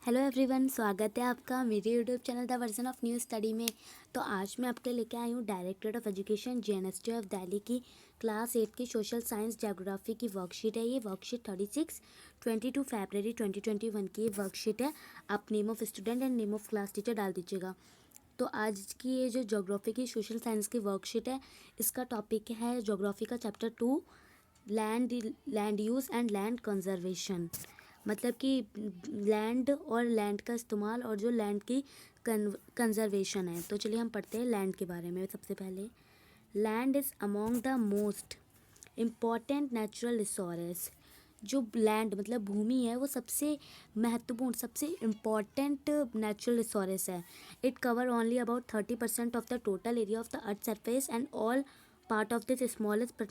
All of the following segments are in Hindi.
हेलो एवरीवन, स्वागत है आपका मेरे YouTube channel the version of new study में। तो आज मैं आपके लेके आई हूँ directorate of education JNST of Delhi की क्लास 8 की सोशल साइंस ज्योग्राफी की वर्कशीट है। ये वर्कशीट 36 22 फरवरी 2021 की वर्कशीट है। आप name of student and name of class teacher डाल दीजिएगा। तो आज की ये जो ज्योग्राफी की सोशल साइंस की वर्कशीट है, इसका टॉपिक है ज्योग्राफी का chapter 2, land use and land conservation. मतलब कि लैंड और लैंड का इस्तेमाल और जो लैंड की कंजर्वेशन है। तो चलिए हम पढ़ते हैं लैंड के बारे में। सबसे पहले, land is among the most important natural resource. जो लैंड मतलब भूमि है, वो सबसे महत्वपूर्ण, सबसे इम्पॉर्टेंट नेचुरल रिसोर्स है। It cover only about 30% of the total area of the earth surface and all part of this smallest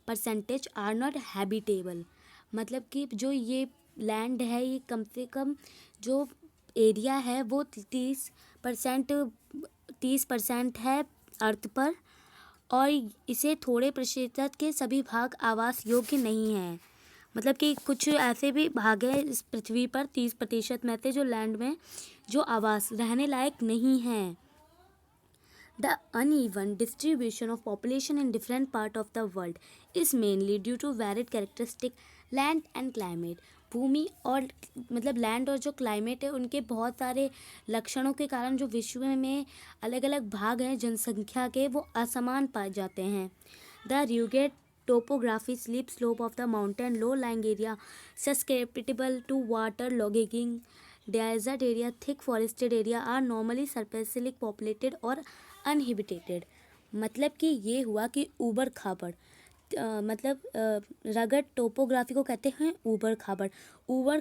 percentage are not habitable. मतलब कि जो ये लैंड है, ये कम से कम जो एरिया है वो 30% है अर्थ पर, और इसे थोड़े प्रतिशत के सभी भाग आवास योग्य नहीं हैं। मतलब कि कुछ ऐसे भी भाग हैं इस पृथ्वी पर 30% में से जो लैंड में जो आवास रहने लायक नहीं हैं। The uneven distribution of population in different parts of the world is mainly due to varied characteristic land and climate. भूमि और मतलब लैंड और जो क्लाइमेट है, उनके बहुत सारे लक्षणों के कारण जो विश्व में अलग अलग भाग हैं जनसंख्या के, वो असमान पाए जाते हैं। The rugged topography, steep slope of the mountain, low-lying area susceptible to water logging, desert area, thick forested area are normally sparsely populated और अनहिबिटेटेड। मतलब कि ये हुआ कि ऊबड़ खाबड़, मतलब रगड़ टोपोग्राफी को कहते हैं ऊबड़ खाबड़। ऊबड़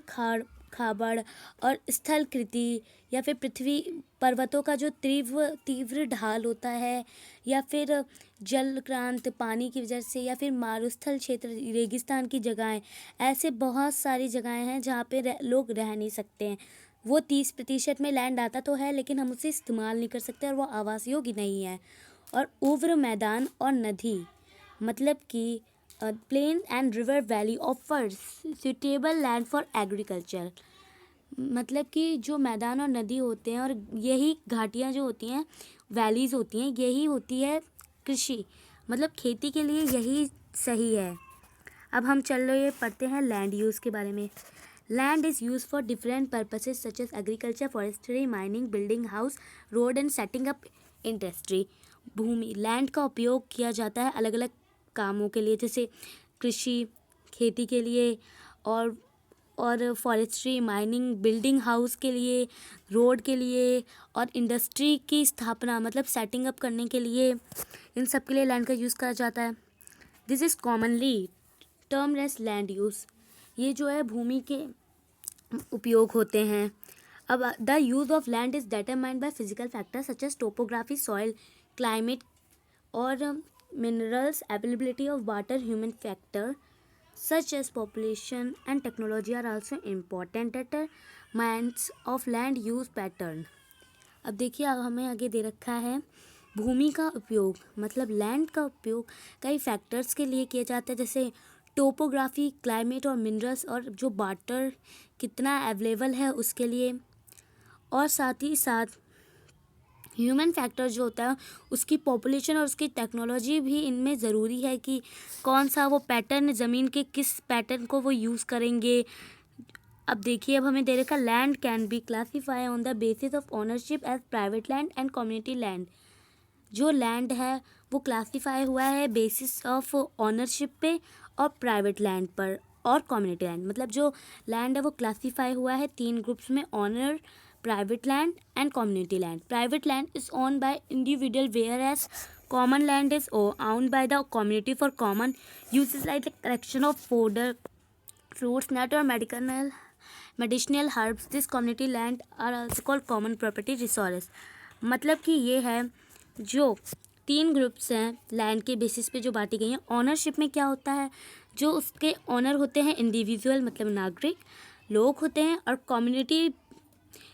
खाबड़ और स्थलकृति या फिर पृथ्वी पर्वतों का जो तीव्र ढाल होता है, या फिर जलक्रांत पानी की वजह से, या फिर मारुस्थल क्षेत्र, रेगिस्तान की जगहें, ऐसे बहुत सारी जगहें हैं जहाँ पे लोग रह नहीं सकते हैं। वो 30% में लैंड आता तो है, लेकिन हम उसे इस्तेमाल नहीं कर सकते और वो आवास योग्य नहीं है। और उर्वर मैदान और नदी, मतलब कि plain and river valley offers suitable land for agriculture. मतलब कि जो मैदान और नदी होते हैं और यही घाटियाँ जो होती हैं, वैलीज़ होती हैं, यही होती है कृषि, मतलब खेती के लिए यही सही है। अब हम चल रहे पढ़ते हैं लैंड यूज़ के बारे में। Land is use for different purposes such as agriculture, forestry, mining, building house, road and setting up industry. भूमि लैंड का उपयोग किया जाता है अलग अलग कामों के लिए, जैसे कृषि, खेती के लिए, और फॉरेस्ट्री, माइनिंग, बिल्डिंग हाउस के लिए, रोड के लिए, और इंडस्ट्री की स्थापना मतलब सेटिंग अप करने के लिए, इन सब के लिए लैंड का यूज़ करा जाता है। This is commonly termed as land use. ये जो है भूमि के उपयोग होते हैं। अब the use of land is determined by physical factors such as topography, soil, climate और minerals, availability of water, human factor such as population and technology are also important determinants of land use pattern। अब देखिए, अब हमें आगे दे रखा है भूमि का उपयोग, मतलब लैंड का उपयोग कई फैक्टर्स के लिए किया जाता है, जैसे टोपोग्राफी, क्लाइमेट और मिनरल्स, और जो वाटर कितना अवेलेबल है उसके लिए, और साथ ही साथ ह्यूमन फैक्टर जो होता है, उसकी पॉपुलेशन और उसकी टेक्नोलॉजी भी इनमें ज़रूरी है कि कौन सा वो पैटर्न, ज़मीन के किस पैटर्न को वो यूज़ करेंगे। अब देखिए, अब हमें दे रखा land can be classify on the basis of ownership as private land and community land. जो लैंड है वो क्लासीफाई हुआ है बेसिस ऑफ ओनरशिप पे और प्राइवेट लैंड पर और कम्युनिटी लैंड। मतलब जो लैंड है वो क्लासीफाई हुआ है 3 ग्रुप्स में: honour, private land and community land. Private land is owned by individual, whereas common land is owned by the community for common uses like the collection of fodder, fruits, nut or medicinal herbs. This community land are also called common property resources। मतलब कि ये है जो 3 ग्रुप्स हैं लैंड के बेसिस पे जो बांटी गई हैं। ऑनरशिप में क्या होता है, जो उसके ऑनर होते हैं इंडिविजुअल मतलब नागरिक लोग होते हैं, और कम्युनिटी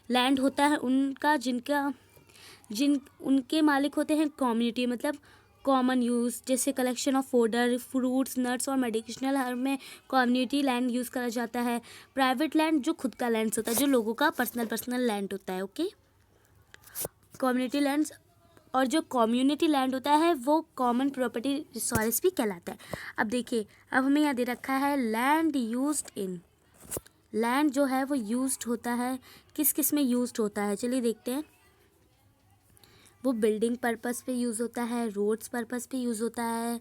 लैंड होता है उनका जिन उनके मालिक होते हैं कम्युनिटी मतलब कॉमन यूज़ जैसे collection of fodder, fruits, nuts और मेडिसिनल हर्ब में कम्युनिटी लैंड यूज़ करा जाता है। प्राइवेट लैंड जो खुद का लैंड होता है, जो लोगों का पर्सनल लैंड होता है। ओके, कम्युनिटी लैंड्स और जो कम्युनिटी लैंड होता है वो कॉमन प्रॉपर्टी रिसोर्स भी कहलाता है। अब देखिए, अब हमें यहाँ दे रखा है लैंड यूज्ड इन। लैंड जो है वो यूज्ड होता है, किस किस में यूज्ड होता है, चलिए देखते हैं। वो बिल्डिंग पर्पस पे यूज़ होता है, रोड्स पर्पस पे यूज़ होता है,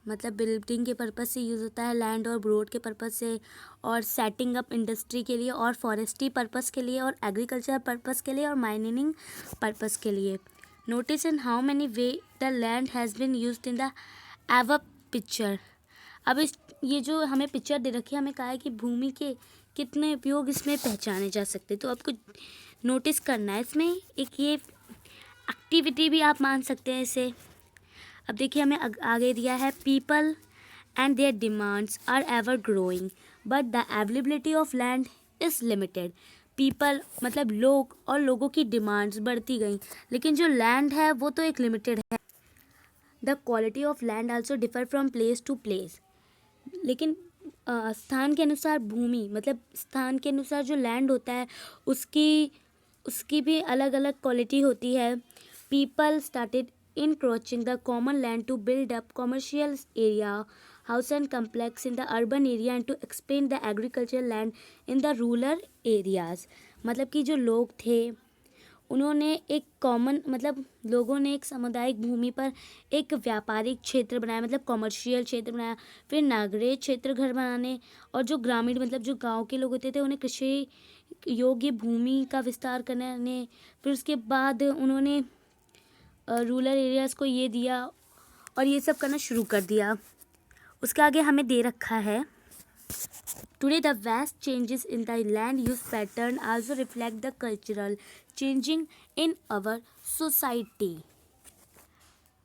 मतलब बिल्डिंग के पर्पस से यूज़ होता है लैंड और रोड के पर्पस से, और सेटिंग अप इंडस्ट्री के लिए, और फॉरेस्ट्री पर्पस के लिए, और एग्रीकल्चर पर्पस के लिए, और माइनिंग पर्पस के लिए। Notice in how many way the land has been used in the ever picture. अब ये जो हमें पिक्चर दे रखी है, हमें कहा है कि भूमि के कितने उपयोग इसमें पहचाने जा सकते, तो आपको नोटिस करना है इसमें। एक ये एक्टिविटी भी आप मान सकते हैं इसे। अब देखिए, हमें आगे दिया है people and their demands are ever growing but the availability of land is limited. People मतलब लोग, और लोगों की डिमांड्स बढ़ती गई, लेकिन जो लैंड है वो तो एक लिमिटेड है। The quality of land also differ from place to place. लेकिन स्थान के अनुसार भूमि, मतलब स्थान के अनुसार जो लैंड होता है उसकी भी अलग अलग क्वालिटी होती है। People started encroaching the common land to build up commercial area, house and complex in the urban area and to expand the agricultural land in the rural areas। मतलब कि जो लोग थे उन्होंने एक कॉमन, मतलब लोगों ने एक सामुदायिक भूमि पर एक व्यापारिक क्षेत्र बनाया, मतलब कॉमर्शियल क्षेत्र बनाया, फिर नागरिक क्षेत्र घर बनाने, और जो ग्रामीण मतलब जो गांव के लोग होते थे उन्हें कृषि योग्य भूमि का विस्तार करने, फिर उसके बाद उन्होंने रूरल एरियाज़ को ये दिया और ये सब करना शुरू कर दिया। उसके आगे हमें दे रखा है today the vast changes in the land use pattern also reflect the cultural changing in our society.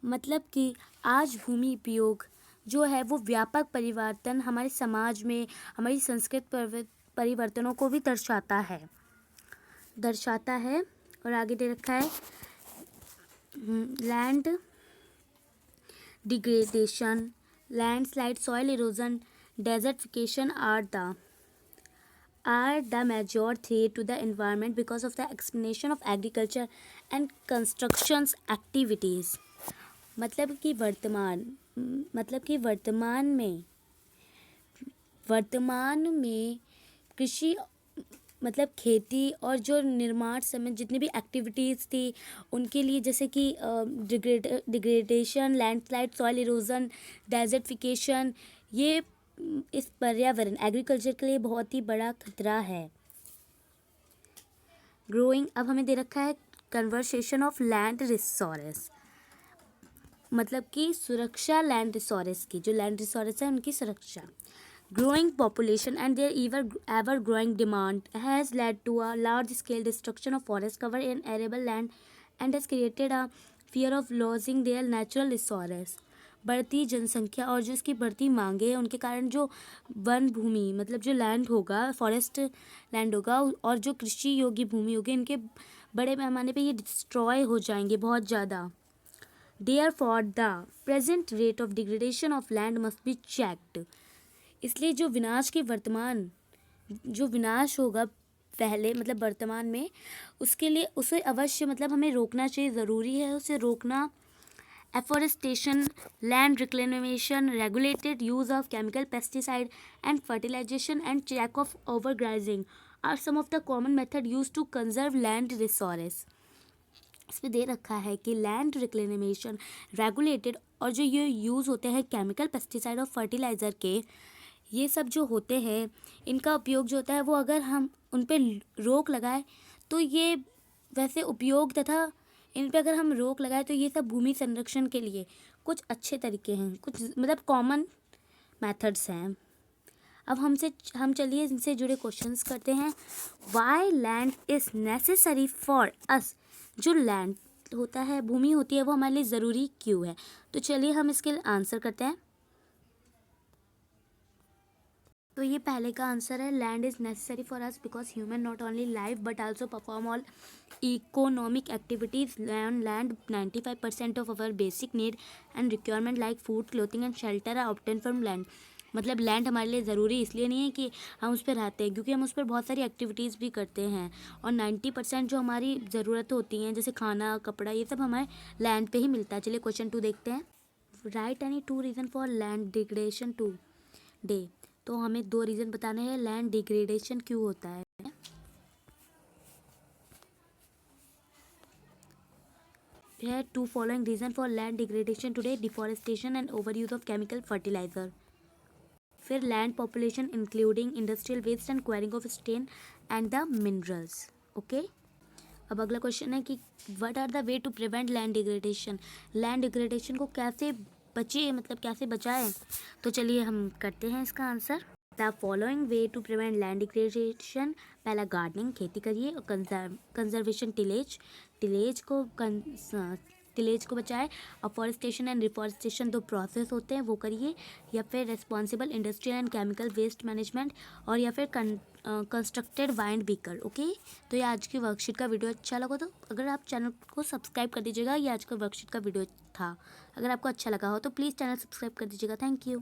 मतलब कि आज भूमि उपयोग जो है वो व्यापक परिवर्तन हमारे समाज में, हमारी संस्कृत परिवर्तनों को भी दर्शाता है। और आगे दे रखा है land degradation, landslide, soil erosion, desertification are the major threat to the environment because of the expansion of agriculture and constructions activities। मतलब कि वर्तमान में कृषि मतलब खेती और जो निर्माण समय जितनी भी एक्टिविटीज़ थी उनके लिए, जैसे कि degradation, landslide, soil erosion, desertification, ये इस पर्यावरण एग्रीकल्चर के लिए बहुत ही बड़ा खतरा है। ग्रोइंग, अब हमें दे रखा है कन्वर्सेशन ऑफ लैंड रिसोर्स, मतलब कि सुरक्षा लैंड रिसोर्स की, जो लैंड रिसोर्स है उनकी सुरक्षा। Growing population and their ever growing demand has led to a large scale destruction of forest cover and arable land and has created a fear of losing their natural resources। बढ़ती जनसंख्या और जो इसकी बढ़ती मांगे हैं उनके कारण जो वन भूमि मतलब जो लैंड होगा, फॉरेस्ट लैंड होगा, और जो कृषि योग्य भूमि होगी, इनके बड़े पैमाने पे ये डिस्ट्रॉय हो जाएंगे बहुत ज़्यादा। Therefore the present rate of degradation of land must be checked। इसलिए जो विनाश होगा पहले मतलब वर्तमान में, उसके लिए उसे अवश्य मतलब हमें रोकना चाहिए, ज़रूरी है उसे रोकना। Afforestation, land reclamation, regulated use of chemical pesticide and fertilisation and check of overgrazing are some of the common method use to conserve land resource. इसमें दे रखा है कि लैंड रिक्लेमेशन, रेगुलेटेड, और जो ये यूज़ होते हैं केमिकल पेस्टिसाइड और फर्टिलाइज़र के, ये सब जो होते हैं इनका उपयोग जो होता है वो अगर हम उन पे रोक लगाए तो ये वैसे उपयोग तथा इन पे अगर हम रोक लगाए तो ये सब भूमि संरक्षण के लिए कुछ अच्छे तरीके हैं, कुछ मतलब कॉमन मेथड्स हैं। अब हम चलिए इनसे जुड़े क्वेश्चंस करते हैं। Why land is necessary for us. जो लैंड होता है, भूमि होती है, वो हमारे लिए ज़रूरी क्यों है? तो चलिए हम इसके आंसर करते हैं। तो ये पहले का आंसर है, land is necessary for us because human not only live but also perform all economic activities on land. 95% of our basic need and requirement like food, clothing and shelter are obtain from land. मतलब लैंड हमारे लिए ज़रूरी इसलिए नहीं है कि हम उस पर रहते हैं, क्योंकि हम उस पर बहुत सारी एक्टिविटीज़ भी करते हैं. और 90% जो हमारी ज़रूरत होती हैं जैसे खाना, कपड़ा, ये सब हमारे लैंड पे ही मिलता है. चलिए क्वेश्चन 2 देखते हैं. Write any 2 reason for land degradation today. तो हमें 2 रीज़न बताने हैं लैंड डिग्रेडेशन क्यों होता है. है 2 following reason for land degradation today: deforestation and over use of chemical fertiliser. फिर land population including industrial waste and quarrying of stone and the minerals. Okay, अब अगला क्वेश्चन है कि what are the way to prevent land degradation. Land degradation को कैसे बचे, मतलब कैसे बचाएं. तो चलिए हम करते हैं इसका answer. The following way to prevent land degradation: पहला गार्डनिंग, खेती करिए. और कंजर्वेशन, टिलेज को बचाए. अफॉरेस्टेशन एंड रिफॉरेस्टेशन 2 प्रोसेस होते हैं, वो करिए. या फिर responsible industrial and chemical waste management. और या फिर कंस्ट्रक्टेड वाइंड व्हीकल. ओके, तो ये आज की वर्कशीट का वीडियो अच्छा लगा तो अगर आप चैनल को सब्सक्राइब कर दीजिएगा. ये आज का वर्कशीट का वीडियो था. अगर आपको अच्छा लगा हो तो प्लीज़ चैनल सब्सक्राइब कर दीजिएगा. Thank you.